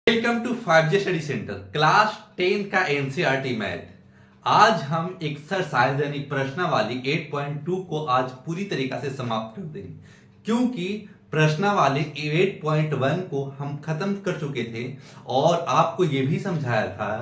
Welcome to 5G study centre class 10 का NCERT math. आज हम एक्सरसाइज यानी प्रश्नावली 8.2 को आज पूरी तरीका से समाप्त कर देंगे, क्योंकि प्रश्नावली 8.1 को हम खत्म कर चुके थे और आपको यह भी समझाया था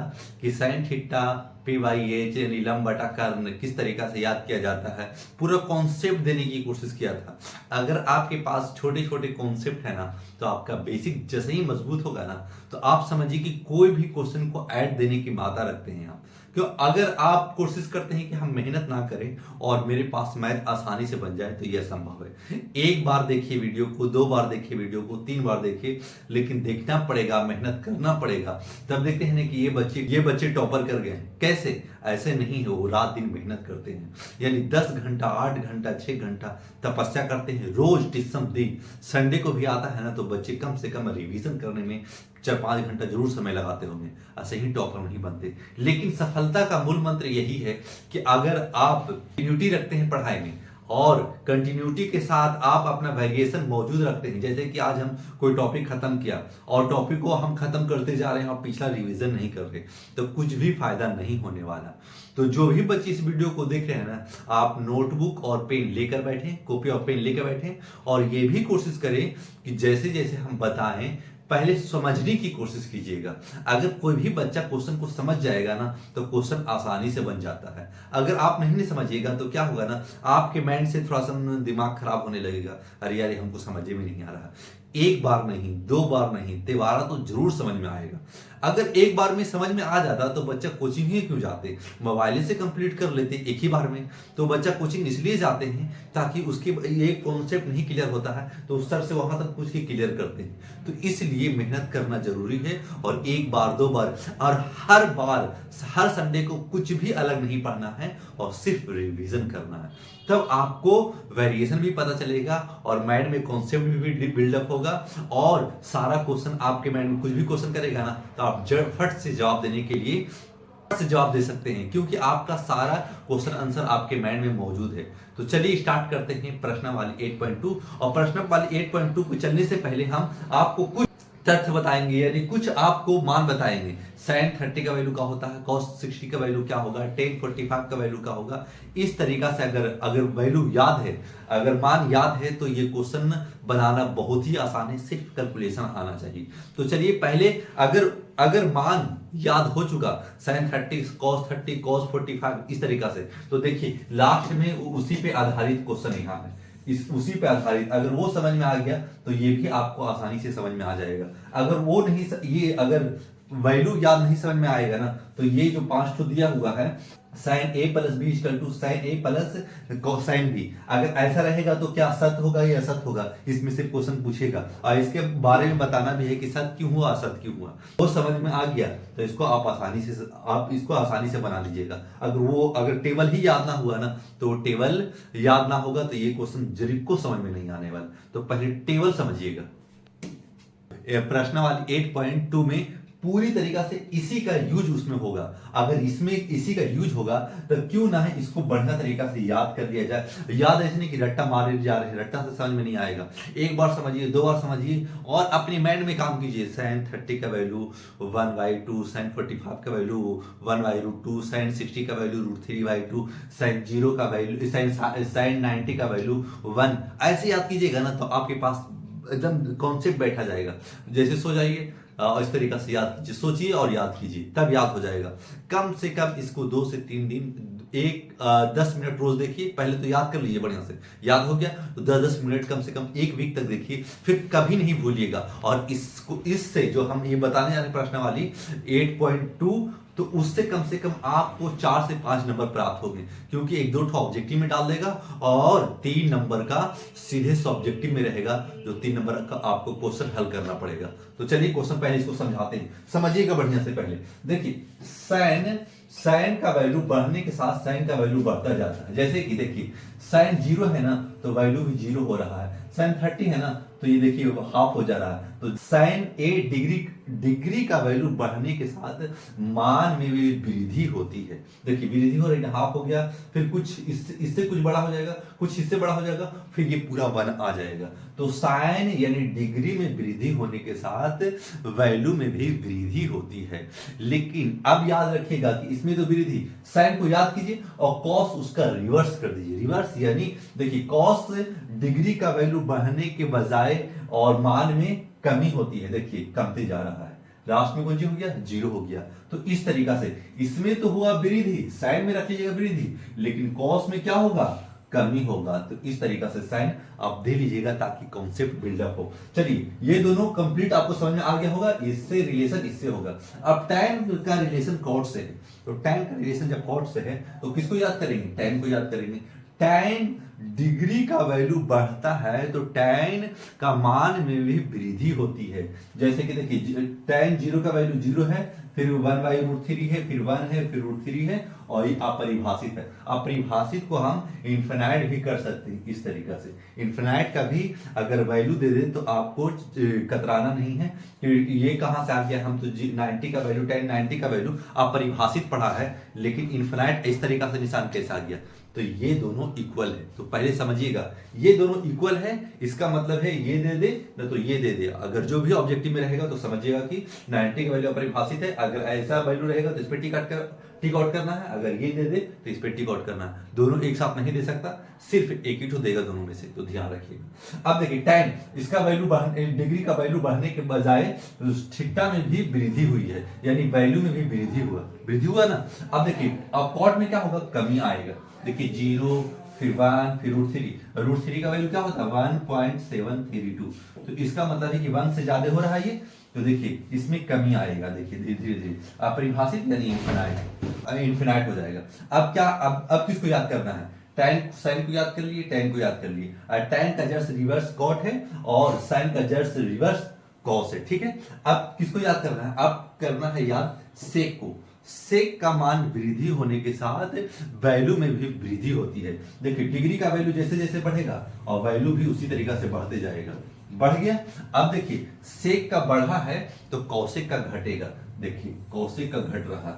कि sine theta P by H यानी लंब बटा कर्ण किस तरीका से याद किया जाता है, पूरा कॉन्सेप्ट देने की कोशिश किया था। अगर आपके पास छोटे छोटे कॉन्सेप्ट है ना, तो आपका बेसिक जैसे ही मजबूत होगा ना, तो आप समझिए कि कोई भी क्वेश्चन को ऐड देने की मात्रा रखते हैं आप। क्यों? अगर आप कोशिश करते हैं कि हम मेहनत ना करें और मेरे पास मैथ आसानी से बन जाए, तो यह असंभव है। एक बार देखिए वीडियो को, दो बार देखिए वीडियो को, तीन बार देखिए, लेकिन देखना पड़ेगा, मेहनत करना पड़ेगा। तब देखते हैं कि ये बच्चे टॉपर कर गए। कैसे? ऐसे नहीं है, वो रात दिन मेहनत करते हैं, यानी 10 घंटा 8 घंटा 6 घंटा तपस्या करते हैं रोज टिस्म दिन। संडे को भी आता है ना, तो बच्चे कम से कम रिवीजन करने में 4-5 घंटा जरूर समय लगाते होंगे। ऐसे ही टॉपर नहीं बनते। लेकिन सफलता का मूल मंत्र यही है कि अगर आप कंटिन्यूटी रखते हैं पढ़ाई में और कंटिन्यूटी के साथ आप अपना वेरिएशन मौजूद रखते हैं, जैसे कि आज हम कोई टॉपिक खत्म किया और टॉपिक को हम खत्म करते जा रहे हैं और पिछला रिवीजन नहीं कर रहे, तो कुछ भी फायदा नहीं होने वाला। तो जो भी बच्चे इस वीडियो को देख रहे हैं ना, आप नोटबुक और पेन लेकर बैठें, कॉपी और पेन लेकर बैठें और ये भी कोशिश करें कि जैसे जैसे हम बताएं पहले समझने की कोशिश कीजिएगा। अगर कोई भी बच्चा क्वेश्चन को समझ जाएगा ना, तो क्वेश्चन आसानी से बन जाता है। अगर आप नहीं समझिएगा तो क्या होगा ना, आपके माइंड से थोड़ा सा दिमाग खराब होने लगेगा। अरे यार, हमको समझ में नहीं आ रहा। एक बार नहीं, दो बार नहीं, तिबारा तो जरूर समझ में आएगा। अगर एक बार में समझ में आ जाता तो बच्चा कोचिंग ही क्यों जाते, मोबाइल से कंप्लीट कर लेते एक ही बार में। तो बच्चा कोचिंग इसलिए जाते हैं ताकि उसके ये कॉन्सेप्ट नहीं क्लियर होता है तो उस सर से वहां तक पूछ के क्लियर करते हैं। तो इसलिए मेहनत करना जरूरी है और एक बार दो बार और हर बार हर संडे को कुछ भी अलग नहीं पढ़ना है और सिर्फ रिवीजन करना है। तब आपको वेरिएशन भी पता चलेगा और माइंड में कॉन्सेप्ट भी बिल्डअप होगा और सारा क्वेश्चन आपके माइंड में कुछ भी क्वेश्चन करेगा ना, तो आप फट से जवाब देने के लिए से जवाब दे सकते हैं, क्योंकि आपका सारा क्वेश्चन आंसर आपके माइंड में मौजूद है। तो चलिए स्टार्ट करते हैं प्रश्नावली 8.2। और प्रश्नावली 8.2 को चलने से पहले हम आपको कुछ तथ्य बताएंगे, यानी कुछ आपको मान बताएंगे। sin 30 का वैल्यू क्या होता है, cos 60 का वैल्यू क्या होगा, tan 45 का वैल्यू क्या होगा। इस तरीका से अगर वैल्यू याद है, अगर मान याद है, तो ये क्वेश्चन बनाना बहुत ही आसान है, सिर्फ कैलकुलेशन आना चाहिए। तो चलिए पहले अगर मान याद हो चुका sin 30 cos 30 cos 45 इस तरीका से, तो देखिए लास्ट में उसी पे आधारित क्वेश्चन यहाँ है, उसी पे आधारित। अगर वो समझ में आ गया तो ये भी आपको आसानी से समझ में आ जाएगा। अगर वो नहीं, ये अगर वैल्यू याद नहीं समझ में आएगा ना, तो ये जो 5 तो दिया हुआ है sin a plus B equal to sin a plus sin b, अगर ऐसा रहेगा तो क्या सत्य होगा या असत्य होगा, इसमें से क्वेश्चन पूछेगा और इसके बारे में बताना भी है कि सत्य क्यों हुआ असत्य क्यों हुआ। वो समझ में आ गया तो इसको आप आसानी से बना लीजिएगा। अगर टेबल ही याद ना हुआ ना, तो टेबल याद ना होगा तो ये क्वेश्चन जरीब को समझ में नहीं आने वाला। तो पहले टेबल समझिएगा। प्रश्नावली 8.2 में पूरी तरीका से इसी का यूज उसमें होगा। अगर इसमें इसी का यूज होगा तो क्यों ना है इसको बढ़िया तरीका से याद कर लिया जाए। याद ऐसे नहीं कि रट्टा मारे जा रहे हैं, रट्टा से समझ में नहीं आएगा। एक बार समझिए, दो बार समझिए और अपने माइंड में काम कीजिए। sin 30 का वैल्यू 1/2, sin 45 का वैल्यू 1/√2, sin 60 का वैल्यू √3/2, sin 0 का वैल्यू sin 90 का वैल्यू 1। ऐसे याद कीजिएगा ना, तो आपके पास एकदम कॉन्सेप्ट बैठा जाएगा। जैसे सो जाइए और इस तरीका से याद कीजिए, सोचिए और याद कीजिए, तब याद हो जाएगा। कम से कम इसको 2 से 3 दिन 10 मिनट रोज देखिए। पहले तो याद कर लीजिए बढ़िया से, याद हो गया तो 10-10 मिनट कम से कम एक वीक तक देखिए, फिर कभी नहीं भूलिएगा। और इससे जो हम ये बताने जा रहे प्रश्नावली 8.2, तो उससे कम से कम आपको 4 से 5 नंबर प्राप्त होंगे, क्योंकि 1-2 ऑब्जेक्टिव में डाल देगा और 3 नंबर का सीधे सब्जेक्टिव में रहेगा, जो 3 नंबर का आपको क्वेश्चन हल करना पड़ेगा। तो चलिए क्वेश्चन पहले इसको समझाते हैं, समझिएगा बढ़िया से। पहले देखिए sin का वैल्यू बढ़ने के साथ sin का वैल्यू बढ़ता जाता है। जैसे कि देखिए sin 0 है ना, तो वैल्यू भी 0 हो रहा है। sin 30 है ना, तो ये देखिए हाफ हो जा रहा है। तो sin a डिग्री का वैल्यू बढ़ने के साथ मान में भी वृद्धि होती है। देखिए वृद्धि हो रही है, हाफ हो गया, फिर कुछ इससे कुछ बड़ा हो जाएगा, कुछ इससे बड़ा हो जाएगा, फिर ये पूरा 1 आ जाएगा। तो साइन यानी डिग्री में वृद्धि होने के साथ वैल्यू में भी वृद्धि होती है। लेकिन अब याद रखिएगा कि इसमें तो वृद्धि, साइन को याद कीजिए और कॉस उसका रिवर्स कर दीजिए। रिवर्स यानी देखिए कॉस डिग्री का वैल्यू बढ़ने के बजाय और मान में कमी होती है। देखिए कमते जा रहा है, लास्ट में कौन सी हो गया, 0 हो गया। तो इस तरीका से इसमें तो हुआ वृद्धि, साइन में रख लीजिएगा वृद्धि, लेकिन कॉस में क्या होगा, कमी होगा। तो इस तरीका से साइन आप दे लीजिएगा ताकि कॉन्सेप्ट बिल्डअप हो। चलिए ये दोनों कंप्लीट आपको समझ में आ गया होगा, इससे रिलेशन इससे होगा। अब tan का रिलेशन कॉट से है, तो tan का रिलेशन जब कॉट से है तो किसको याद करेंगे, tan को याद करेंगे। tan डिग्री का वैल्यू बढ़ता है तो tan का मान में भी वृद्धि होती है। जैसे कि देखिए tan 0 का वैल्यू 0 है, फिर 1/√3 है, फिर 1 है, फिर √3 है, और ये अपरिभाषित है। अपरिभाषित को हम इन्फिनाइट भी कर सकते हैं इस तरीका से। इन्फिनाइट का भी अगर वैल्यू दे दें तो आपको कतराना नहीं है कि ये कहां से आ गया। हम तो 90 का वैल्यू, tan 90 का वैल्यू अपरिभाषित पढ़ा है, लेकिन इन्फिनाइट इस तरीका से निशान कैसे आ गया। तो ये दोनों इक्वल है, तो पहले समझिएगा ये दोनों इक्वल है, इसका मतलब है ये दे दे न तो ये दे दे। अगर जो भी ऑब्जेक्टिव में रहेगा तो समझिएगा कि 90 का वैल्यू अपरिभाषित है। अगर ऐसा वैल्यू रहेगा तो इस पर टिक आउट करना है, अगर ये दे दे तो इस पर टिक आउट करना है। दोनों एक साथ नहीं दे सकता, सिर्फ एक ही तो देगा दोनों में से, तो ध्यान रखिएगा। अब देखिए tan इसका वैल्यू डिग्री का वैल्यू बढ़ने के बजाय थीटा में भी वृद्धि हुई है, यानी वैल्यू में भी वृद्धि हुआ ना। अब देखिए अब कॉट में क्या होगा, कमी आएगा। देखिए 0, फिर 1, फिर √3 का वैल्यू क्या होता है 1.732। तो इसका मतलब है कि 1 से ज्यादा हो रहा है ये, तो देखिए इसमें कमी आएगा। देखिए धीरे धीरे अपरिभाषित यानी इन्फिनाइट हो जाएगा। अब क्या, अब किसको याद करना है, tan साइन को याद कर लिए, tan को याद कर लिए। tan का जस्ट रिवर्स कॉट है और साइन का जस्ट रिवर्स कॉस है, ठीक है। अब किसको याद करना है, अब करना है याद सेक को। सेक का मान वृद्धि होने के साथ वैल्यू में भी वृद्धि होती है। देखिए डिग्री का वैल्यू जैसे जैसे बढ़ेगा और वैल्यू भी उसी तरीका से बढ़ते जाएगा। बढ़ गया। अब देखिए सेक का बढ़ा है तो कौशिक का घटेगा। देखिए कौशिक का घट रहा,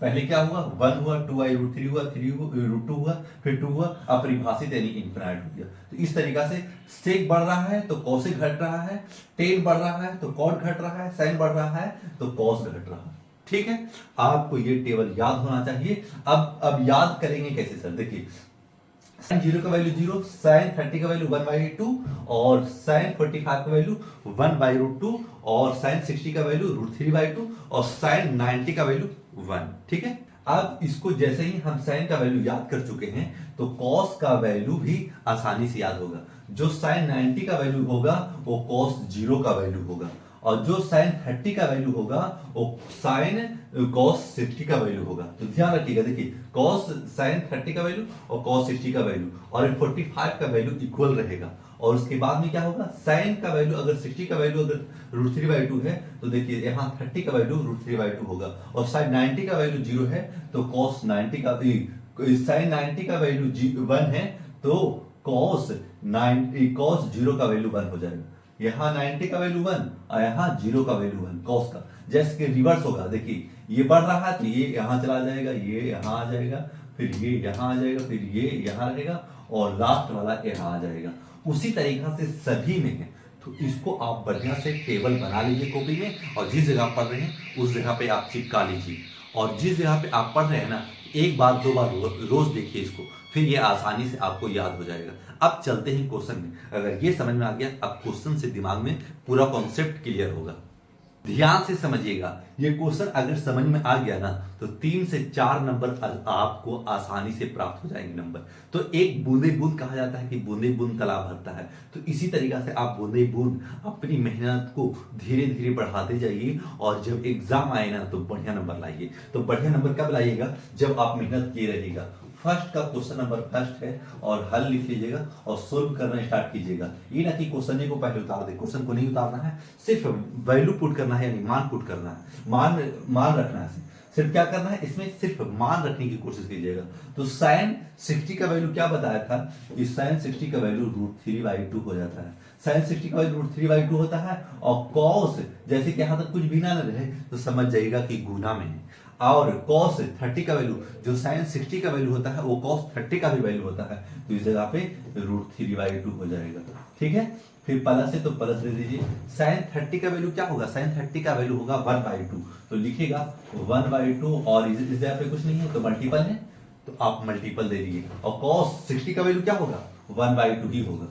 पहले क्या हुआ 1 हुआ, 2/√3 हुआ, 3√2 हुआ, फिर 2 हुआ, अपरिभाषित यानी इन्फिनाइट हो गया। तो इस तरीका से सेक बढ़ रहा है तो कौशिक घट रहा है, tan बढ़ रहा है तो कॉट घट रहा है, साइन बढ़ रहा है तो कॉस घट रहा है। ठीक है, आपको ये टेबल याद होना चाहिए। अब याद करेंगे कैसे सर, देखिए sin 0 का वैल्यू 0, sin 30 का वैल्यू 1/2 और sin 45 का वैल्यू 1/√2 और sin 60 का वैल्यू √3/2 और sin 90 का वैल्यू 1। ठीक है, अब इसको जैसे ही हम sin का वैल्यू याद कर चुके हैं तो cos का वैल्यू भी आसानी से याद होगा। जो sin 90 का वैल्यू होगा वो cos 0 का वैल्यू होगा, और जो sin 30 का वैल्यू होगा वो sin cos 60 का वैल्यू होगा। तो ध्यान रखिएगा, देखिए cos sin 30 का वैल्यू और cos 60 का वैल्यू और 45 का वैल्यू इक्वल रहेगा। और उसके बाद में क्या होगा, sin का वैल्यू अगर 60 का वैल्यू अगर √3/2 है तो देखिए यहाँ 30 का वैल्यू √3/2 होगा, और sin 90 का वैल्यू 0 है तो cos 90 का sin 90 का वैल्यू 1 है तो cos 0 का वैल्यू 1 हो जाएगा। यहाँ 90 का वैल्यू 1 और यहाँ 0 का वैल्यू 1 कॉस का। जैसे कि रिवर्स होगा, देखिए ये बढ़ रहा है तो ये यहाँ चला जाएगा, ये यहाँ आ जाएगा, फिर ये यहाँ आ जाएगा, फिर ये यहाँ रहेगा और लास्ट वाला यहाँ आ जाएगा। उसी तरीका से सभी में है। तो इसको आप बढ़िया से टेबल बना लीजिए कॉपी में, और जिस जगह पढ़ रहे हैं उस जगह पे आप चिपका लीजिए, और जिस जगह पे आप पढ़ रहे हैं ना एक बार दो बार रोज देखिए इसको, फिर ये आसानी से आपको याद हो जाएगा। अब चलते हैं क्वेश्चन में। अगर ये समझ में आ गया अब क्वेश्चन से दिमाग में पूरा कॉन्सेप्ट क्लियर होगा। ध्यान से समझिएगा, ये क्वेश्चन अगर समझ में आ गया ना तो 3 से 4 नंबर आपको आसानी से प्राप्त हो जाएंगे नंबर। तो एक बूंदे बूंद कहा जाता है कि बूंदे बूंद तालाब भरता है, तो इसी तरीका से आप बूंदे बूंद अपनी मेहनत को धीरे धीरे बढ़ाते जाइए, और जब एग्जाम आए ना तो बढ़िया नंबर लाइए। तो बढ़िया नंबर कब लाइएगा, जब आप मेहनत किए रहिएगा। फर्स्ट का क्वेश्चन नंबर फर्स्ट है और हल लिख लीजिएगा और सोल्व करना स्टार्ट कीजिएगा। ये ना कि क्वेश्चन को पहले उतार दे, क्वेश्चन को नहीं उतारना है, सिर्फ वैल्यू पुट करना है, यानी मान पुट करना है, मान रखना है। सिर्फ क्या करना है, इसमें सिर्फ मान रखने की कोशिश कीजिएगा। तो साइन 60 का वैल्यू क्या बताया था कि साइन 60 का वैल्यू √3/2 हो जाता है। साइन 60 का वैल्यू √3/2 होता है। और कॉस, जैसे कि यहां तक कुछ भी ना रहे तो समझ जाइएगा कि गुना में है। और कॉस 30 का वैल्यू, जो साइन 60 का वैल्यू होता है वो कॉस 30 का भी वैल्यू होता है, तो इस जगह पे √3/2 हो जाएगा। ठीक है, फिर प्लस है तो प्लस दे दीजिए। साइन 30 का वैल्यू क्या होगा, साइन 30 का वैल्यू होगा 1/2, तो लिखिएगा 1/2। और इस जगह पे कुछ नहीं है तो मल्टीपल है, तो आप मल्टीपल दे दीजिए। और कॉस 60 का वैल्यू क्या होगा, 1/2 ही होगा।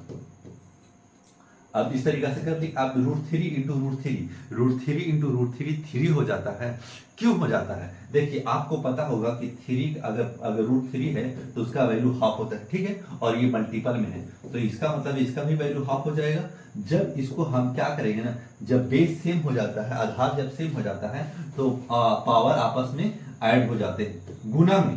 अब इस तरीका से कर दी। अब √3 इंटू √3 इंटू √3 3 हो जाता है। क्यों हो जाता है, देखिए आपको पता होगा कि 3 अगर √3 है तो उसका वैल्यू हाफ होता है। ठीक है, और ये मल्टीपल में है तो इसका मतलब इसका भी वैल्यू हाफ हो जाएगा। जब इसको हम क्या करेंगे ना, जब बेस सेम हो जाता है, आधार जब सेम हो जाता है तो पावर आपस में ऐड हो जाते हैं गुना में।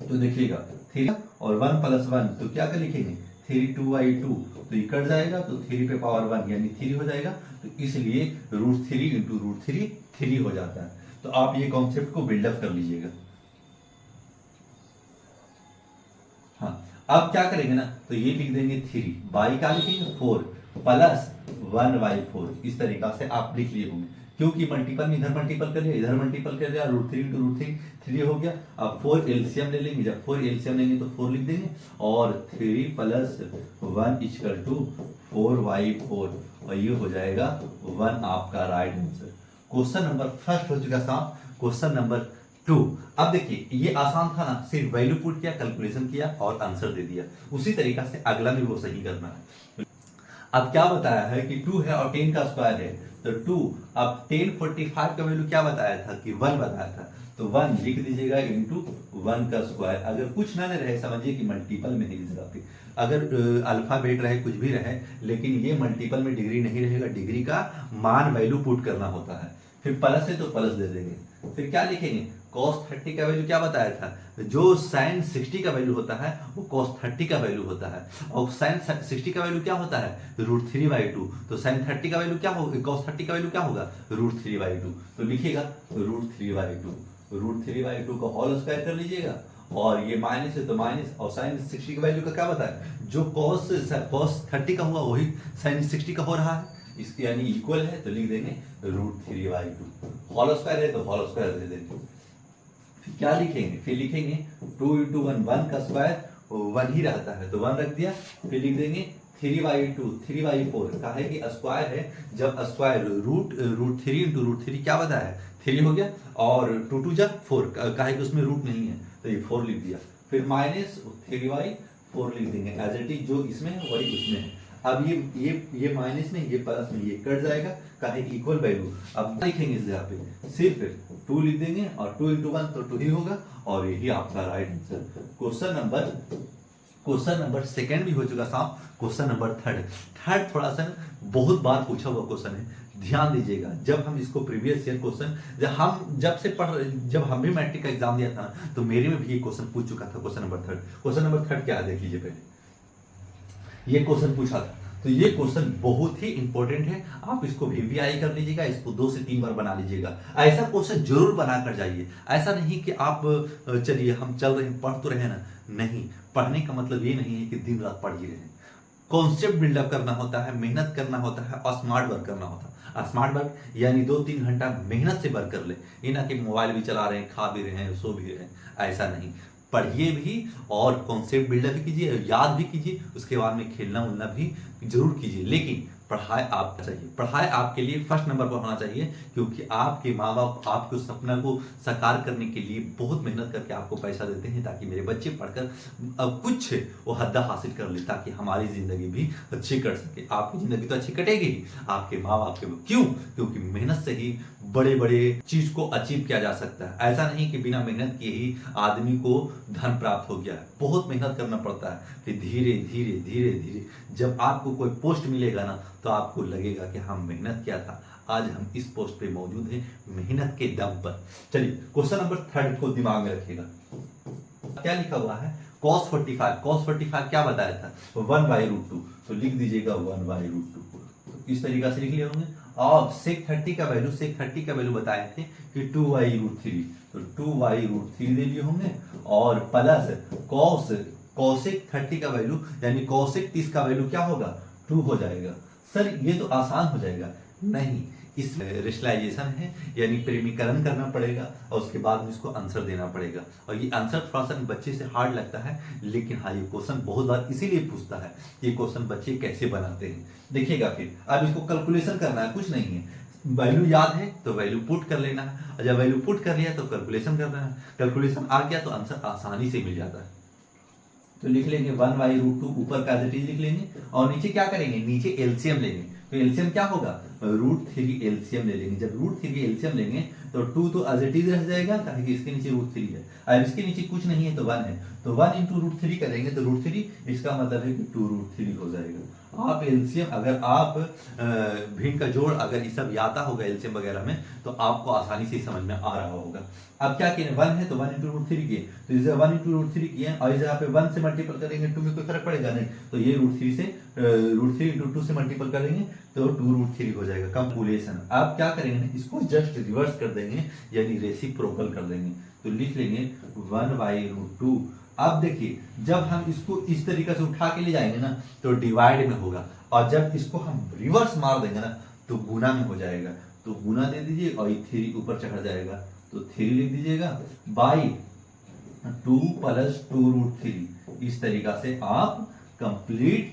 तो देखिएगा 3 और 1 + 1 तो क्या कर लिखेंगे 3/2 तो ये कट जाएगा, तो 3 पे पावर 1 यानी 3 हो जाएगा। तो इसलिए √3 इंटू √3 3 हो जाता है। तो आप ये कॉन्सेप्ट को बिल्डअप कर लीजिएगा। हाँ, अब क्या करेंगे ना, तो ये लिख देंगे 3 बाई क्या लिखेंगे 4 प्लस 1/4। इस तरीका से आप लिख लिए होंगे, क्योंकि मल्टीपल में इधर मल्टीपल कर लिया, इधर मल्टीपल कर लिया, √3 इंटू √3 3 हो गया। अब 4 एलसीएम ले लेंगे, जब 4 एलसीएम लेंगे तो 4 लिख देंगे। और 3 + 1 = 4/4, और ये हो जाएगा 1 आपका right answer. Question number first हो चुका साहब। Question number 2। अब देखिए ये आसान था ना, सिर्फ वैल्यू पुट किया, कैलकुलेशन किया और आंसर दे दिया। उसी तरीका से अगला भी वो सही करना है। अब क्या बताया है कि 2 है और 10 का स्क्वायर है, तो 2। अब 1045 का वैल्यू क्या बताया था कि 1 बताया था, तो 1 लिख दीजिएगा इंटू 1 का स्क्वायर। अगर कुछ ना रहे समझिए कि मल्टीपल में है इस जगह पे। अगर अल्फाबेट रहे कुछ भी रहे, लेकिन ये मल्टीपल में डिग्री नहीं रहेगा, डिग्री का मान वैल्यू पुट करना होता है। फिर प्लस है तो प्लस दे देंगे। फिर क्या लिखेंगे, cos 30 का वैल्यू क्या बताया था, जो sin 60 का वैल्यू होता है वो cos 30 का वैल्यू होता है। और sin 60 का वैल्यू क्या होता है √3/2, तो sin 30 का वैल्यू क्या होगा, cos 30 का वैल्यू क्या होगा √3/2। तो लिखिएगा √3/2, √3/2 का होल स्क्वायर कर लीजिएगा। और ये माइनस है तो माइनस, और sin 60 का वैल्यू का क्या बताया, जो cos 30 का हुआ वही sin 60 का हो रहा है, इसके यानी इक्वल है, तो लिख देंगे √3/2। होल स्क्वायर है तो होल स्क्वायर दे देंगे। फिर क्या लिखेंगे, फिर लिखेंगे 2 × 1 1 का स्क्वायर 1 ही रहता है तो 1 रख दिया। फिर लिख देंगे 3/2 3/4 का है कि स्क्वायर है, जब स्क्वायर √3 इंटू √3 क्या बताया 3 हो गया, और 2 2 जा 4 का है कि उसमें रूट नहीं है तो ये 4 लिख दिया। फिर माइनस 3/4 लिख देंगे, एज इट इज जो इसमें है वही उसमें है। अब ये माइनस में, ये प्लस में, ये कट जाएगा, काहे कि इक्वल वैल्यू। अब लिखेंगे इस जगह पे सिर्फ 2 लिख देंगे, और 2 × 1 तो 2 ही होगा, और यही आपका right answer. Question number second भी हो चुका साहब। क्वेश्चन नंबर थर्ड थोड़ा सा बहुत बार पूछा हुआ क्वेश्चन है, ध्यान दीजिएगा। जब हम इसको प्रीवियस ईयर क्वेश्चन जब हम भी मैट्रिक का एग्जाम दिया था ना, तो मेरे में भी ये क्वेश्चन पूछ चुका था। क्वेश्चन नंबर थर्ड क्या है देख लीजिए पहले। ये क्वेश्चन पूछा था, तो ये क्वेश्चन बहुत ही इंपॉर्टेंट है। आप इसको वीवीआई कर लीजिएगा, इसको 2 से 3 बार बना लीजिएगा। ऐसा क्वेश्चन जरूर बना कर जाइए। ऐसा नहीं कि आप चलिए हम चल रहे हैं, पढ़ तो रहे ना, नहीं, पढ़ने का मतलब ये नहीं है कि दिन रात पढ़ ही रहे। कॉन्सेप्ट बिल्डअप करना होता है, मेहनत करना होता है, और स्मार्ट वर्क करना होता है। स्मार्ट वर्क यानी 2-3 घंटा मेहनत से वर्क कर ले, ये ना कि मोबाइल भी चला रहे हैं, खा भी रहे हैं, सो भी रहे हैं, ऐसा नहीं। पढ़िए भी और कॉन्सेप्ट बिल्डअप भी कीजिए, याद भी कीजिए, उसके बाद में खेलना उलना भी जरूर कीजिए, लेकिन पढ़ाई आपका चाहिए। पढ़ाई आपके लिए फर्स्ट नंबर पर होना चाहिए, क्योंकि आपके माँ बाप आपके सपना को साकार करने के लिए बहुत मेहनत करके आपको पैसा देते हैं, ताकि मेरे बच्चे पढ़कर कुछ वो हद्दा हासिल कर ले, ताकि हमारी जिंदगी भी अच्छी कर सके। आपकी जिंदगी तो अच्छी कटेगी आपके माँ बाप के, क्यों, क्योंकि मेहनत से ही बड़े बड़े चीज को अचीव किया जा सकता है। ऐसा नहीं कि बिना मेहनत किए ही आदमी को धन प्राप्त हो गया है, बहुत मेहनत करना पड़ता है। फिर धीरे धीरे धीरे धीरे जब आपको कोई पोस्ट मिलेगा ना, तो आपको लगेगा कि हम मेहनत किया था, आज हम इस पोस्ट पे मौजूद हैं मेहनत के दम पर। चलिए क्वेश्चन नंबर थर्ड को दिमाग में रखिएगा। क्या लिखा हुआ है, cos 45 क्या बताया था 1/√2, तो लिख दीजिएगा 1/√2। इस तरीका से लिख लिए होंगे। और sec 30 का वैल्यू बताए थे कि 2y√3, तो 2y√3 ले लिए होंगे और प्लस cosec 30 का वैल्यू यानी cosec 30 का वैल्यू क्या होगा 2 हो जाएगा। सर ये तो आसान हो जाएगा, नहीं, इस रेशनलाइजेशन है यानी प्रेमीकरण करना पड़ेगा और उसके बाद में इसको आंसर देना पड़ेगा। और ये आंसर थोड़ा सा बच्चे से हार्ड लगता है, लेकिन हाँ ये क्वेश्चन बहुत बार इसीलिए पूछता है, ये क्वेश्चन बच्चे कैसे बनाते हैं देखिएगा। फिर अब इसको कैलकुलेशन करना है, कुछ नहीं है, वैल्यू याद है तो वैल्यू पुट कर लेना है, और जब वैल्यू पुट कर लिया तो कैलकुलेशन करना है, कैलकुलेशन आ गया तो आंसर आसानी से मिल जाता है। तो लिख लेंगे 1/√2 ऊपर का एज इट इज लिख लेंगे और नीचे क्या करेंगे, नीचे एलसीएम लेंगे। तो एलसीएम क्या होगा, √3 एलसीएम ले लेंगे। जब √3 एलसीएम लेंगे तो 2 तो एज इट इज रह जाएगा, ताकि कि इसके नीचे √3 है, अब इसके नीचे कुछ नहीं है तो 1 है, तो 1 × √3 करेंगे तो √3, इसका मतलब है कि 2√3 हो जाएगा। आप एलसीएम अगर आप भिन्न का जोड़ अगर ये सब आता होगा एलसीएम वगैरह में तो आपको आसानी से समझ में आ रहा होगा। अब क्या किए 1 है तो 1 × √3 किए, तो इसे 1 × √3 किए और इसे यहाँ पे 1 से मल्टीपल करेंगे 2 में कोई फर्क पड़ेगा नहीं, तो ये √3 से √3 × 2 से मल्टीपल करेंगे तो 2√3 हो जाएगा कैलकुलेशन। अब क्या करेंगे इसको जस्ट रिवर्स कर देंगे यानी रेसिप्रोकल कर देंगे, तो लिख लेंगे 1/√2। अब देखिए जब हम इसको इस तरीके से उठा के ले जाएंगे ना तो डिवाइड में होगा, और जब इसको हम रिवर्स मार देंगे ना तो गुना में हो जाएगा, तो गुना दे दीजिए और 3 ऊपर चढ़ जाएगा, तो 3 लिख दीजिएगा बाई 2 + 2√3। इस तरीका से आप कंप्लीट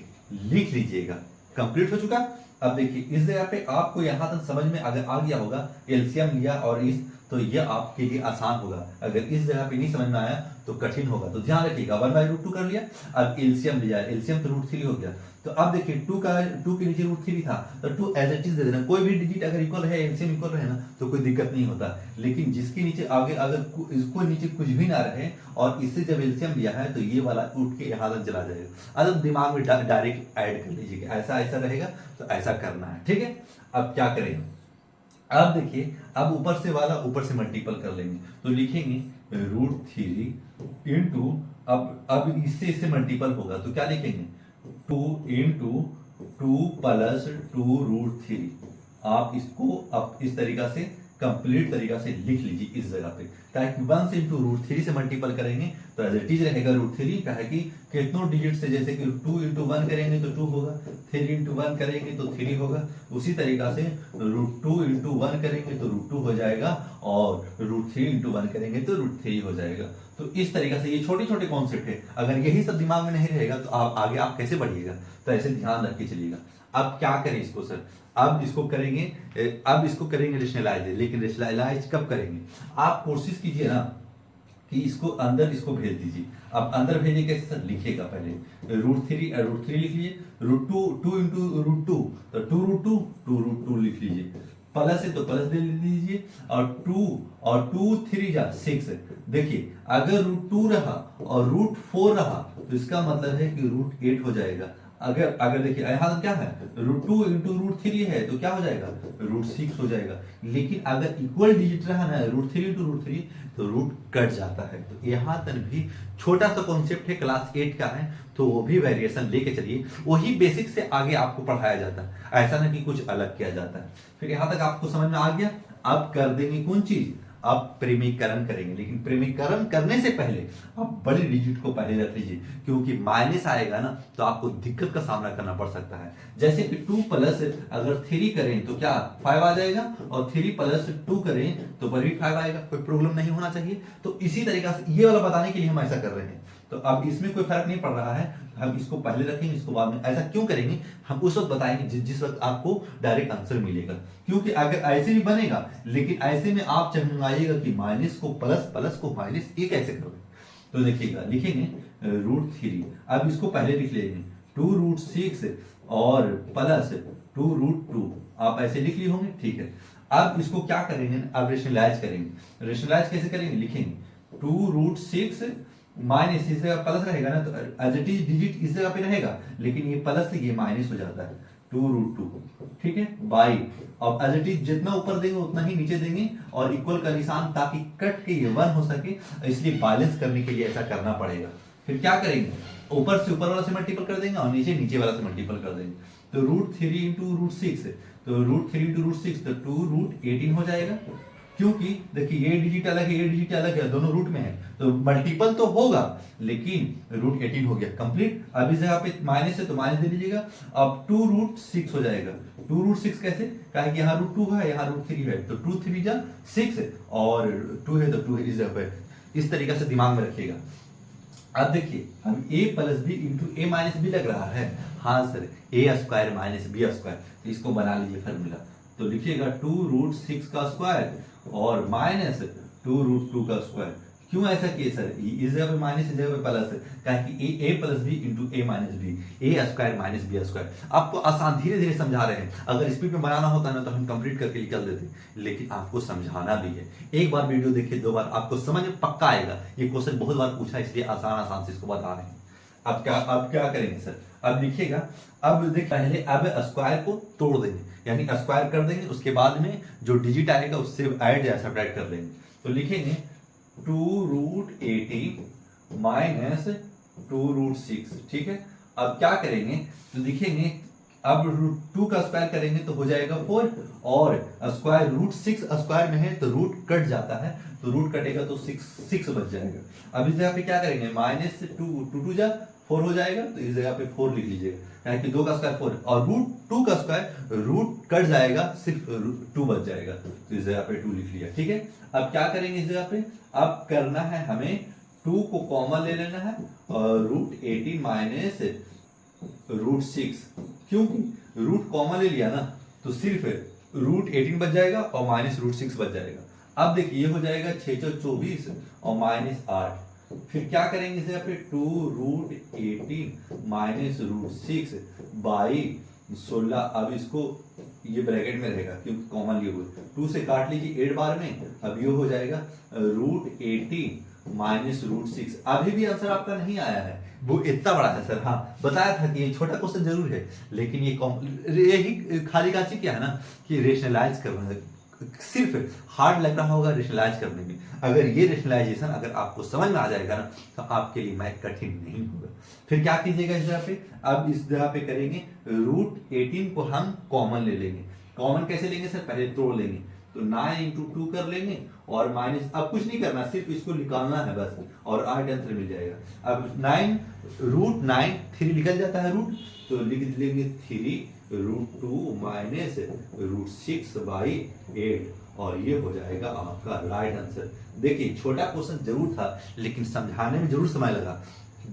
लिख लीजिएगा। कंप्लीट हो चुका। अब देखिए इस जगह पे आपको यहां तक समझ में अगर आ गया होगा, एलसीएम लिया और इस, तो ये आपके लिए आसान होगा। अगर इस जगह पे नहीं समझ में आया तो कठिन होगा, तो ध्यान रखिएगा 1/√2 कर लिया। अब एलसीएम लिया, एलसीएम तो √3 हो गया, तो अब देखिए 2 के नीचे √3 था तो 2 एज इट इज दे देना। कोई भी डिजिट अगर इक्वल है, एलसीएम इक्वल रहे ना तो कोई दिक्कत नहीं होता, लेकिन जिसके नीचे आगे अगर इसको नीचे कुछ भी ना रहे और इससे जब एलसीएम लिया है तो ये वाला उठ के यहाँ तक चला जाएगा। अब दिमाग में डायरेक्ट ऐड कर लीजिएगा, ऐसा ऐसा रहेगा तो ऐसा करना है, ठीक है। अब क्या करेंगे, अब देखिए अब ऊपर से वाला ऊपर से मल्टीपल कर लेंगे, तो लिखेंगे √3 इंटू, अब इससे मल्टीपल होगा तो क्या लिखेंगे 2 × 2 + 2√3। आप इसको अब इस तरीका से कंप्लीट तरीका से लिख लीजिए इस जगह पे, ताकि 1 से √3 से मल्टीपल करेंगे तो एज इट इज रहेगा √3, क्या है कि कितनों डिजिट से, जैसे कि 2 × 1 करेंगे तो 2 होगा, 3 × 1 करेंगे तो 3 होगा, उसी तरीका से √2 × 1 करेंगे तो √2 हो जाएगा और √3 × 1 करेंगे तो √3 हो जाएगा। तो इस तरीका से ये छोटे छोटे कॉन्सेप्ट है, अगर यही सब दिमाग में नहीं रहेगा तो आप आगे आप कैसे बढ़िएगा, तो ऐसे ध्यान रख के चलिएगा। अब क्या करें इसको सर, अब इसको करेंगे रेशनलाइज, लेकिन रेशनलाइज कब करेंगे, आप कोशिश कीजिए ना कि इसको अंदर इसको भेज दीजिए। अब अंदर भेजिए कैसे सर, लिखिएगा पहले √3 लिख लीजिए, √2 2 × √2 तो 2√2 लिख लीजिए, प्लस है तो प्लस दे लीजिए और 2 3 जा 6। देखिए अगर √2 रहा और √4 रहा तो इसका मतलब है कि √8 हो जाएगा। अगर देखिए यहाँ क्या है √2 × √3 है तो क्या हो जाएगा √6 हो जाएगा, लेकिन अगर इक्वल डिजिट रहा ना √3 × √3 तो रूट कट जाता है। तो यहाँ तक भी छोटा सा कॉन्सेप्ट है, क्लास 8 का है, तो वो भी वेरिएशन लेके चलिए, वही बेसिक से आगे आपको पढ़ाया जाता है, ऐसा ना कि कुछ अलग किया जाता है। फिर यहाँ तक आपको समझ में आ गया। अब कर देंगे कौन चीज, आप प्रेमीकरण करेंगे, लेकिन प्रेमीकरण करने से पहले आप बड़े डिजिट को पहले रख लीजिए, क्योंकि माइनस आएगा ना तो आपको दिक्कत का सामना करना पड़ सकता है। जैसे कि 2 प्लस अगर 3 करें तो क्या 5 आ जाएगा, और 3 + 2 करें तो पर भी 5 आएगा, कोई प्रॉब्लम नहीं होना चाहिए। तो इसी तरीका से ये वाला बताने के लिए हम ऐसा कर रहे हैं। तो अब इसमें कोई फर्क नहीं पड़ रहा है, हम इसको पहले रखेंगे इसको बाद में। ऐसा क्यों करेंगे, हम उस वक्त बताएंगे जिस वक्त आपको डायरेक्ट आंसर मिलेगा, क्योंकि अगर ऐसे भी बनेगा लेकिन ऐसे में आप चढ़ाइएगा कि माइनस को प्लस, प्लस को माइनस, ये कैसे करोगे। तो देखिएगा लिखेंगे √3, अब इसको पहले लिख लेंगे 2√6 और प्लस 2√2, आप ऐसे लिख लिए होंगे, ठीक है। अब इसको क्या करेंगे, अब रेशनलाइज करेंगे। रेशनलाइज कैसे करेंगे, लिखेंगे 2√6 माइनस, इस जगह प्लस रहेगा ना तो एज इट इज डिजिट इस जगह पे रहेगा, लेकिन ये प्लस से ये माइनस हो जाता है 2√2, ठीक है, बाई, अब एज इट इज जितना ऊपर देंगे उतना ही नीचे देंगे और इक्वल का निशान, ताकि कट के ये 1 हो सके, इसलिए बैलेंस करने के लिए ऐसा करना पड़ेगा। फिर क्या करेंगे, ऊपर से ऊपर वाला से मल्टीपल कर देंगे और नीचे वाला से मल्टीपल कर देंगे। तो √3 इंटू √6, तो √3 इंटू √6 तो 2√18 हो जाएगा। क्योंकि देखिए ये डिजिट अलग है, ये डिजिट अलग है, दोनों रूट में है, तो मल्टीपल तो होगा लेकिन √18 हो गया कंप्लीट। अब इस जगह पे माइनस है तो माइनस दे दीजिएगा। अब 2√6 हो जाएगा। 2√6 कैसे, कहा कि यहाँ √2 है, यहाँ √3 है, तो 2 3 जा 6 और 2 है तो 2 है इस जगह पे। इस तरीके से दिमाग में रखिएगा। अब देखिए हम a plus B into A minus B लग रहा है। हाँ सर, a² माइनस b², तो इसको बना लीजिए फार्मूला। तो लिखिएगा 2√6 का स्क्वायर और माइनस 2√2 का स्क्वायर। क्यों ऐसा किए सर, इस जगह पे माइनस, इस जगह पे प्लस है, कहा कि a plus B into A minus B, a² minus b²। आपको आसान धीरे धीरे समझा रहे हैं। अगर स्पीड में बनाना होता ना तो हम कंप्लीट करके निकल देते, लेकिन आपको समझाना भी है। एक बार वीडियो देखिए, 2 बार, आपको समझ में पक्का आएगा। ये क्वेश्चन बहुत बार पूछा, इसलिए आसान आसान से इसको बता रहे हैं। अब क्या करेंगे सर, अब लिखिएगा। अब देख पहले अब स्क्वायर को तोड़ देंगे, यानी स्क्वायर कर देंगे, उसके बाद में जो डिजिट आएगा उससे ऐड या सब्ट्रैक्ट कर लेंगे। तो लिखेंगे 2√18 माइनस 2√6, ठीक है। अब क्या करेंगे, तो लिखेंगे अब √2 का स्क्वायर करेंगे तो हो जाएगा 4, और स्क्वायर √6 स्क्वायर में है तो रूट कट जाता है, तो रूट कटेगा तो 6 बच जाएगा। अब इस जगह पे क्या करेंगे, माइनस 2 जा 4 हो जाएगा, तो इस जगह पे 4 लिख लीजिएगा, यानी कि 2 का स्क्वायर 4 और √2 का स्क्वायर रूट कट जाएगा, सिर्फ 2 बच जाएगा, तो इस जगह पे 2 लिख लिया, ठीक है। अब क्या करेंगे इस जगह पे, अब करना है हमें 2 को कॉमन ले लेना है और √18 माइनस √6, क्योंकि रूट कॉमन ले लिया ना तो सिर्फ √18 बच जाएगा और माइनस √6 बच जाएगा। अब देखिए ये हो जाएगा 6 × 24 और माइनस 8। फिर क्या करेंगे इस जगह पे 2√18 माइनस √6 बाई 16। अब इसको ये ब्रैकेट में रहेगा क्योंकि कॉमन लिए हुए, 2 से काट लीजिए 8 बार में। अब ये हो जाएगा √18 माइनस √6। अभी भी आंसर आपका नहीं आया है, वो इतना बड़ा है सर। हाँ बताया था कि ये छोटा क्वेश्चन जरूर है, लेकिन यही खाली काची क्या है ना कि रेशनलाइज करना है। सिर्फ हार्ड लग रहा होगा रेशनलाइज करने में, अगर ये रेशनलाइजेशन अगर आपको समझ में आ जाएगा ना तो आपके लिए मैथ कठिन नहीं होगा। फिर क्या कीजिएगा इस जगह पे, अब इस जगह पे करेंगे √18 को हम कॉमन ले लेंगे। कॉमन कैसे लेंगे सर, पहले तोड़ लेंगे, तो 9 × 2 कर लेंगे और माइनस, अब कुछ नहीं करना, सिर्फ इसको निकालना है बस और 8 आंसर मिल जाएगा। अब 9 3 निकल जाता है रूट, तो लिख लेंगे 3√2 माइनस √6 बाई 8 और ये हो जाएगा आपका राइट आंसर। देखिए छोटा क्वेश्चन जरूर था लेकिन समझाने में जरूर समय लगा।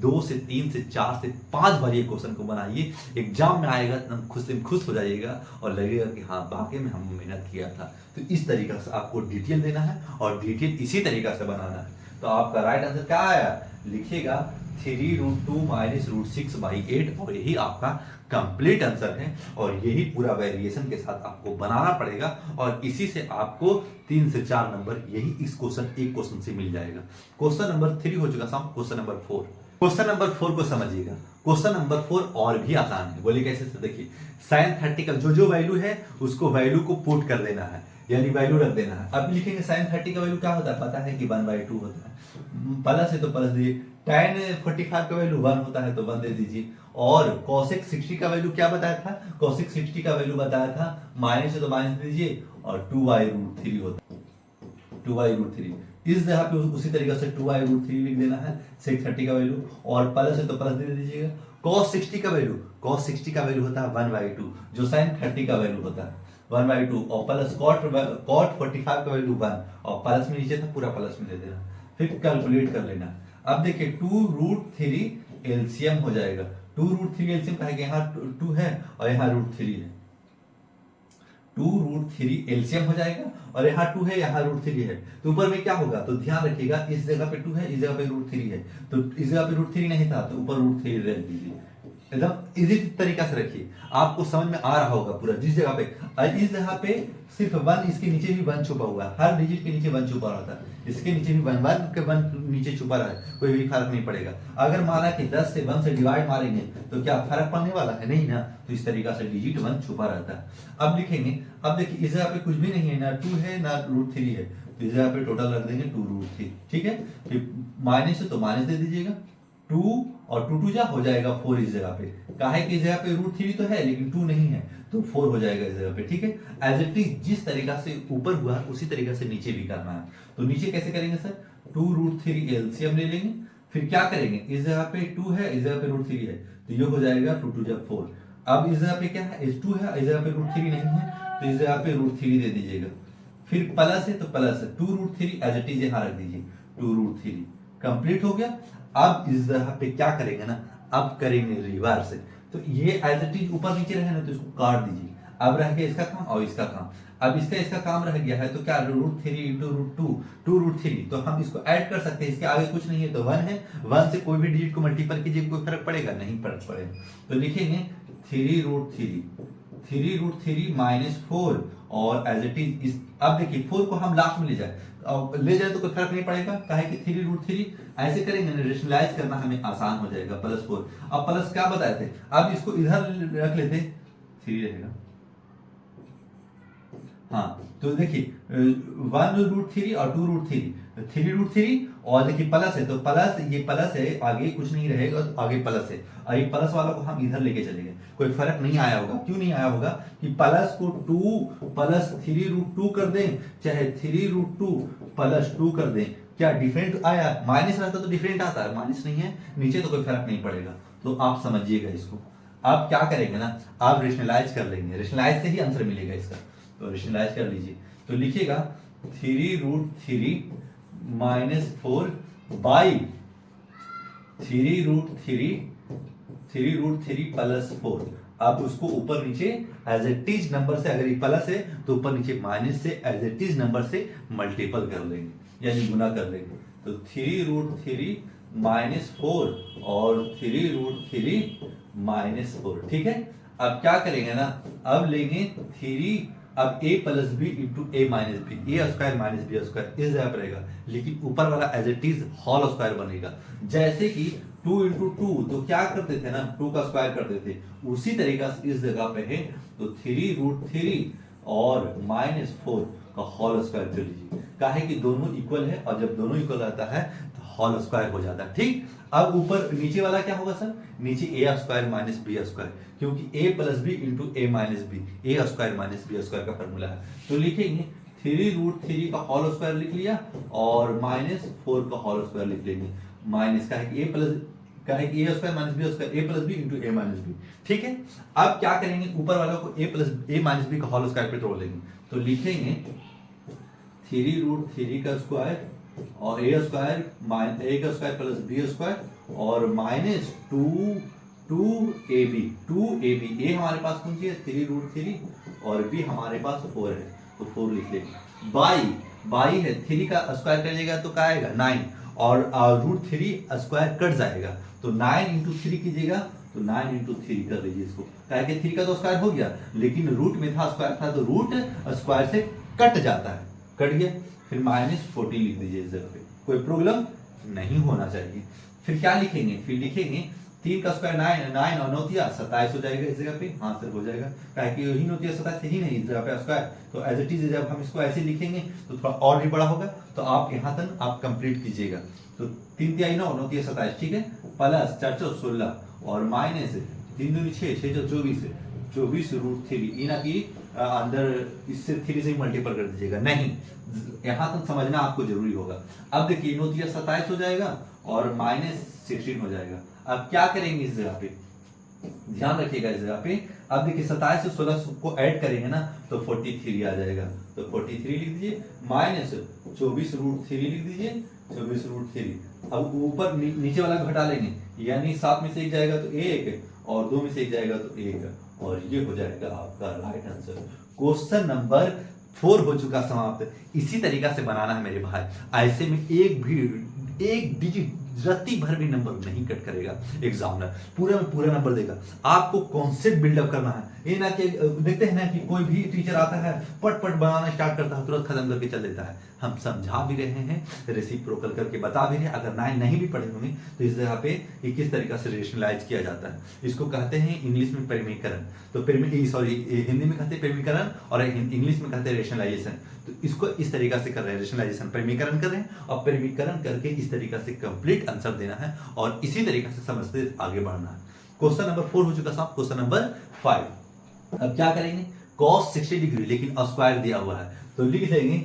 2 से 3 से 4 से 5 बार ये क्वेश्चन को बनाइए, एग्जाम में आएगा तो खुश हो जाइएगा और लगेगा कि हाँ वाकई में हम मेहनत किया था। तो इस तरीके से आपको डिटेल देना है और डिटेल इसी तरीके से बनाना है। तो आपका राइट आंसर क्या आया, लिखिएगा 3√2 माइनस √6 बाई 8 और यही आपका कंप्लीट आंसर है। और यही पूरा वेरिएशन के साथ आपको बनाना पड़ेगा और इसी से आपको 3 से 4 नंबर यही इस एक क्वेश्चन से मिल जाएगा। क्वेश्चन नंबर 3 हो चुका था, क्वेश्चन नंबर 4। क्वेश्चन नंबर 4 को समझिएगा। क्वेश्चन नंबर 4 और भी आसान है, बोलिए कैसे से, देखिए sin 30 का जो वैल्यू है उसको वैल्यू को पुट कर देना है, यानी वैल्यू रख देना है। अब लिखेंगे sin 30 का वैल्यू क्या होता है, पता है कि 1/2 होता है, प्लस है तो प्लस दीजिए, tan 45 का वैल्यू 1 होता है तो 1 दे दीजिए, और cosec 60 का वैल्यू क्या बताया था, cosec 60 का वैल्यू बताया था माइनस है तो माइनस दीजिए, और 2/√3 होता है, 2/√3। इस जगह पे उसी तरीके से 2/√3 लिख देना है sec 30 का वैल्यू, और प्लस है तो प्लस दे दीजिएगा। cos 60 का वैल्यू होता है 1/2, जो sin 30 का वैल्यू होता है 1/2, और प्लस cot 45 का वैल्यू 1, और प्लस में नीचे था पूरा प्लस में दे देना, फिर कैलकुलेट कर लेना। अब देखिए 2√3 एलसीएम हो जाएगा, 2√3 एलसीएम का है कि यहाँ 2 है और यहाँ √3 है, 2√3 एलसीएम हो जाएगा और यहाँ 2 है यहाँ √3 है, तो ऊपर में क्या होगा, तो ध्यान रखिएगा इस जगह पे 2 है इस जगह पे √3 है, तो इस जगह पे √3 नहीं था तो ऊपर √3 रख दीजिए। एकदम इजी तरीका से रखिए, आपको समझ में आ रहा होगा पूरा। जिस जगह पे, इस जगह पे सिर्फ 1, इसके नीचे भी 1 छुपा हुआ है, हर डिजिट के नीचे 1 छुपा रहता है, इसके नीचे भी 1 के 1 नीचे छुपा रहा है, कोई भी फर्क नहीं पड़ेगा। अगर माना कि 10 से 1 से डिवाइड मारेंगे तो क्या फर्क पड़ने वाला है, नहीं ना, तो इस तरीका से डिजिट 1 छुपा रहता है। अब लिखेंगे, अब देखिए इस जगह पे कुछ भी नहीं है, ना 2 है ना √3 है, तो इस जगह पे टोटल रख देंगे 2√3, ठीक है। फिर माइनस है तो माइनस दे दीजिएगा, 2 और 2 जा हो जाएगा 4 इस जगह पे। काहे की जगह पे √3 तो है लेकिन 2 नहीं है, तो 4 हो जाएगा इस जगह पे। ठीक है, एज इट इज जिस तरीका से ऊपर हुआ उसी तरीका से नीचे भी करना है। तो नीचे कैसे करेंगे सर, 2√3 एलसीएम ले लेंगे, फिर क्या करेंगे, इस जगह पे 2 है, इस जगह पे √3 है, तो ये हो जाएगा 2 जा 4। अब इस जगह पे क्या है, इस 2 है, इस जगह पे √3 नहीं है, तो इस जगह पे √3 दे दीजिएगा। फिर प्लस है तो प्लस है, 2√3 एज इट इज यहाँ रख दीजिए, 2√3 कंप्लीट हो गया। अब इस जगह पे क्या करेंगे ना, अब करेंगे रिवर्स। तो ये एज इट इज ऊपर नीचे रहे ना, तो इसको काट दीजिए। अब रह गया इसका काम और इसका काम। अब इसका काम रह गया है, तो क्या √3 इंटू √2, 2√3, तो हम इसको ऐड कर सकते हैं, इसके आगे कुछ नहीं है तो 1 है, 1 से कोई भी डिजिट को मल्टीपल कीजिए, कोई फर्क पड़ेगा नहीं, फर्क पड़ेगा। तो लिखेंगे 3√3 माइनस 4 और एज इट इज। अब देखिए 4 को हम लास्ट में ले जाए तो कोई फर्क नहीं पड़ेगा, काहे कि 3√3 ऐसे करेंगे ना, रेशनलाइज करना हमें आसान हो जाएगा, +4। अब प्लस क्या बताए थे, अब इसको इधर रख लेते, 3 रहेगा। हाँ, तो देखिए 1√3 और 2√3, 3√3 और देखिए प्लस है, तो प्लस, ये प्लस है, आगे कुछ नहीं रहेगा, तो आगे प्लस है, और ये प्लस वाला को हम इधर लेके चलेंगे, कोई फर्क नहीं आया होगा। क्यों नहीं आया होगा कि प्लस को 2 प्लस 3√2 कर दें, चाहे 3√2 प्लस 2 कर दें, क्या डिफरेंट आया, माइनस रहता तो डिफरेंट आता है, माइनस नहीं है नीचे तो कोई फर्क नहीं पड़ेगा। तो आप समझिएगा इसको। आप क्या करेंगे ना, आप रेशनलाइज कर लेंगे, रेशनलाइज से ही आंसर मिलेगा इसका, तो रेशनलाइज कर लीजिए। तो लिखिएगा 3√3 माइनस 4 बाई 3√3 प्लस 4। अब उसको ऊपर नीचे एज इट इज नंबर से, अगर ये प्लस है तो ऊपर नीचे माइनस से एज इट इज नंबर से मल्टीपल कर लेंगे, यानी गुना कर लेंगे। तो 3√3 माइनस 4 और 3√3 माइनस 4। ठीक है, अब क्या करेंगे ना, अब लेंगे 3, अब a plus B into A minus B, A square minus B square इस जगह पर रहेगा, लेकिन ऊपर वाला as it is whole square बनेगा। जैसे कि 2 इंटू 2 तो क्या करते थे ना, 2 का स्क्वायर करते थे, उसी तरीका से इस जगह पे है, तो 3√3 और माइनस 4 का होल स्क्वायर कर लीजिए। काहे कि दोनों इक्वल है, और जब दोनों इक्वल रहता है तो होल स्क्वायर हो जाता है। ठीक, अब ऊपर नीचे वाला क्या होगा सर, नीचे a square minus B square, क्योंकि a plus B into A minus B, A square minus B square का फॉर्मूला है। तो लिखेंगे 3√3 का होल स्क्वायर लिख लिया और माइनस 4 का होल स्क्वायर लिख लेंगे, माइनस का है कि a square minus B square, a plus B into A minus B. ठीक है, अब क्या करेंगे, ऊपर वाला को a माइनस बी का होल स्क्वायर पे तोड़ लेंगे, तो लिखेंगे 3√3 का स्क्वायर और a square plus B square और माइनस 2ab, a हमारे पास कौन सी है 3√3 और b हमारे पास 4 है, तो 4 लिख लेंगे। बाई है, 3 का स्क्वायर करिएगा तो क्या आएगा 9, और √3 स्क्वायर कट जाएगा, तो 9 इंटू 3 कीजिएगा, तो 9 इंटू 3 कर लीजिए इसको, क्या कि 3 का तो स्क्वायर हो गया, लेकिन रूट में था स्क्वायर था, तो रूट स्क्वायर से कट जाता है, कट गया। फिर -14 लिख दीजिए इस जगह पे, कोई प्रॉब्लम नहीं होना चाहिए। फिर क्या लिखेंगे, फिर लिखेंगे 3 का स्क्वायर 9 और 9 27 हो जाएगा इस जगह पे, हाँ सर हो जाएगा, क्या कि यही 9 27 ही नहीं इस जगह पे स्क्वायर, तो एज इट इज जब हम इसको ऐसे लिखेंगे तो थोड़ा और भी बड़ा होगा, तो आप यहाँ तक आप कंप्लीट कीजिएगा। तो 3 3 9 9 27, ठीक है, प्लस 4 4 16 और माइनस 3 2 6 6 24 24√3, इना की अंदर इससे 3 से मल्टीपल कर दीजिएगा, नहीं यहाँ तक समझना आपको जरूरी होगा। अब देखिए 9 27 हो जाएगा और -16 हो जाएगा। अब क्या करेंगे इस जगह पे, ध्यान रखिएगा इस जगह पे, अब देखिए 27 से 16 को ऐड करेंगे ना तो 43 आ जाएगा, तो 43 लिख दीजिए, माइनस 24√3 लिख दीजिए, 24√3। अब ऊपर नीचे वाला घटा लेंगे, यानी 7 में से 1 जाएगा तो 1 और 2 में से 1 जाएगा तो 1, और ये हो जाएगा आपका राइट आंसर। क्वेश्चन नंबर 4 हो चुका समाप्त। इसी तरीका से बनाना है मेरे भाई, ऐसे में एक डिजिट रत्ती भर भी नंबर नहीं कट करेगा एग्जामिनर, पूरा में पूरा नंबर देगा। आपको कॉन्सेप्ट बिल्डअप करना है, ये ना कि देखते हैं ना कि कोई भी टीचर आता है पट पट बनाना स्टार्ट करता है, तुरंत खत्म करके चल देता है। हम समझा भी रहे हैं, रेसिप्रोकल करके बता भी रहे हैं, अगर 9 नहीं भी पढ़े होंगे तो इस जगह पे ये किस तरीका से रेशनलाइज किया जाता है, इसको कहते हैं इंग्लिश में परिमीकरण, तो हिंदी में कहते हैं परिमीकरण और इंग्लिश में कहते हैं रेशनलाइजेशन। तो इसको इस तरीका से कर रहे हैं, रेशनलाइजेशन परिमीकरण कर रहे हैं, और परिमीकरण करके इस तरीका से कंप्लीट कंप्लीट आंसर देना है और इसी तरीके से समझते आगे बढ़ना है। क्वेश्चन नंबर 4 हो चुका साहब। क्वेश्चन नंबर 5, अब क्या करेंगे, cos 60 डिग्री लेकिन स्क्वायर दिया हुआ है तो लिख देंगे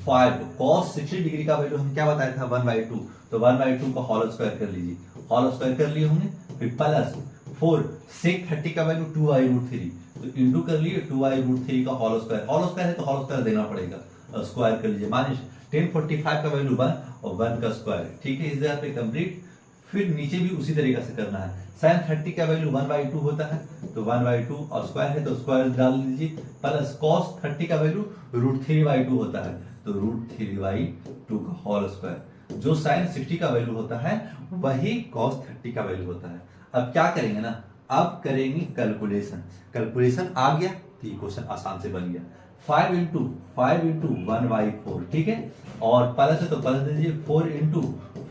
5 cos 60 डिग्री का वैल्यू हम क्या बताया था 1/2, तो 1/2 को होल स्क्वायर कर लीजिए, होल स्क्वायर कर लिए होंगे, फिर प्लस 4 sec 30 का वैल्यू 2/√3 तो इंटू कर लिए 2/√3 का होल स्क्वायर है तो होल स्क्वायर देना पड़ेगा, स्क्वायर कर लीजिए, माइनस 1045 का वैल्यू 1 और 1 का स्क्वायर, ठीक है, इस जगह पे कंप्लीट। फिर नीचे भी उसी तरीके से करना है, sin 30 का वैल्यू 1/2 होता है तो 1/2 और स्क्वायर है तो स्क्वायर डाल दीजिए, प्लस cos 30 का वैल्यू √3/2 होता है तो √3/2 का होल स्क्वायर, जो sin 60 का वैल्यू होता है वही cos 30 का वैल्यू होता है। अब क्या करेंगे ना, अब करेंगे कैलकुलेशन आ गया तो ये क्वेश्चन आसान से बन गया, 5 इंटू 1/4, ठीक है, और प्लस है तो प्लस दीजिए 4 इंटू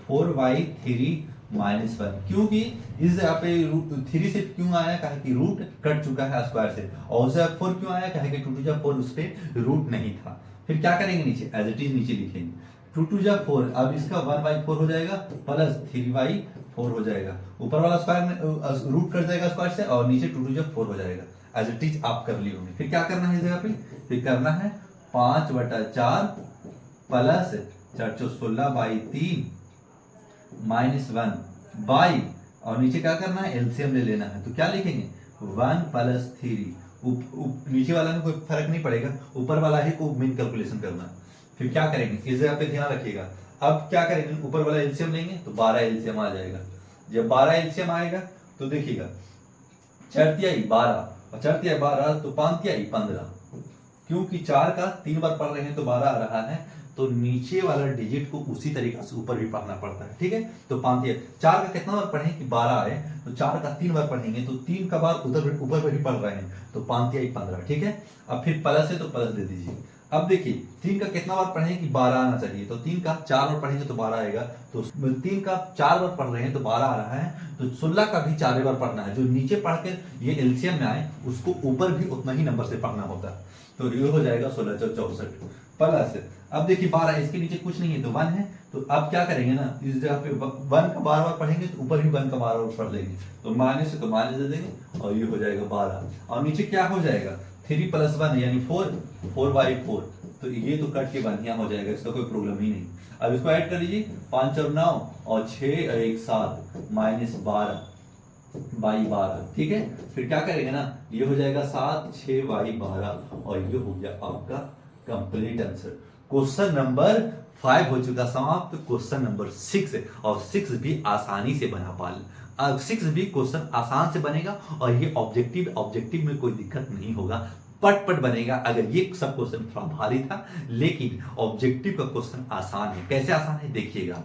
4/3 -1, क्योंकि इस जगह पे 3 से क्यों आया, कहा कि रूट कट चुका है स्क्वायर से, और उस जगह 4 क्यों आया, कहा कि 2 to 4 उस पे रूट नहीं था। फिर क्या करेंगे, नीचे एज इट इज नीचे लिखेंगे 2 to 4, अब इसका 1/4 हो जाएगा प्लस 3/4 हो जाएगा, ऊपर वाला स्क्वायर में रूट कट जाएगा स्क्वायर से और नीचे 2 to 4 हो जाएगा, एज इट इज आप कर लिए होंगे। फिर क्या करना है इस जगह पे, फिर करना है 5/4 प्लस 416/3 -1 बाई, और नीचे क्या करना है एलसीएम ले लेना है, तो क्या लिखेंगे 1 + 3, नीचे वाला में कोई फर्क नहीं पड़ेगा, ऊपर वाला ही को मेन कैलकुलेशन करना है। फिर क्या करेंगे, इस जगह पे ध्यान रखिएगा, अब क्या करेंगे, ऊपर वाला एलसीएम लेंगे तो 12 एलसीएम आ जाएगा, जब 12 एलसीएम आएगा तो देखिएगा 4 × 12 और 4 × 12 तो 5 × 15, क्योंकि 4 का 3 बार पढ़ रहे हैं तो 12 आ रहा है, तो नीचे वाला डिजिट को उसी तरीके से ऊपर भी पढ़ना पड़ता है, ठीक है। तो 4 का कितना बार पढ़ें कि 12 आए, तो 4 का 3 बार पढ़ेंगे तो 3 का बार उधर ऊपर पर ही पढ़ रहे हैं तो 5 × 15, ठीक है। अब फिर प्लस है तो प्लस दे दीजिए। अब देखिए 3 का कितना बार पढ़ें कि 12 आना चाहिए, तो 3 का 4 बार पढ़ेंगे तो 12 आएगा, तो 3 का 4 बार पढ़ रहे हैं तो 12 आ रहा है, तो 16 का भी 4 बार पढ़ना है, जो नीचे पढ़ के ये एलसीएम में आए उसको ऊपर भी उतना ही नंबर से पढ़ना होता है, तो ये हो जाएगा 16 × 64 प्लस। अब देखिए 12 इसके नीचे कुछ नहीं है तो 1 है, तो अब क्या करेंगे ना, इस जगह पे 1 का बार बार पढ़ेंगे तो ऊपर भी 1 का बार बार पढ़ लेंगे, तो माइनस है तो माइनस दे देंगे और ये हो जाएगा 12, और नीचे क्या हो जाएगा 3 + 1 यानी 4/4, तो ये तो कट के बढ़िया हो जाएगा, इसका कोई प्रॉब्लम ही नहीं। अब इसको ऐड कर लीजिए, 5 और 9 और 6 और 1 7 -12/12, ठीक है। फिर क्या करेंगे ना, ये हो जाएगा 7 6/12 और ये हो गया आपका कंप्लीट आंसर। क्वेश्चन नंबर 5 हो चुका समाप्त। क्वेश्चन नंबर 6 है और 6 भी आसानी से बना पा, 6 भी क्वेश्चन आसान से बनेगा और ये ऑब्जेक्टिव में कोई दिक्कत नहीं होगा, पट बनेगा। अगर ये सब क्वेश्चन थोड़ा भारी था लेकिन ऑब्जेक्टिव का क्वेश्चन आसान है, कैसे आसान है देखिएगा।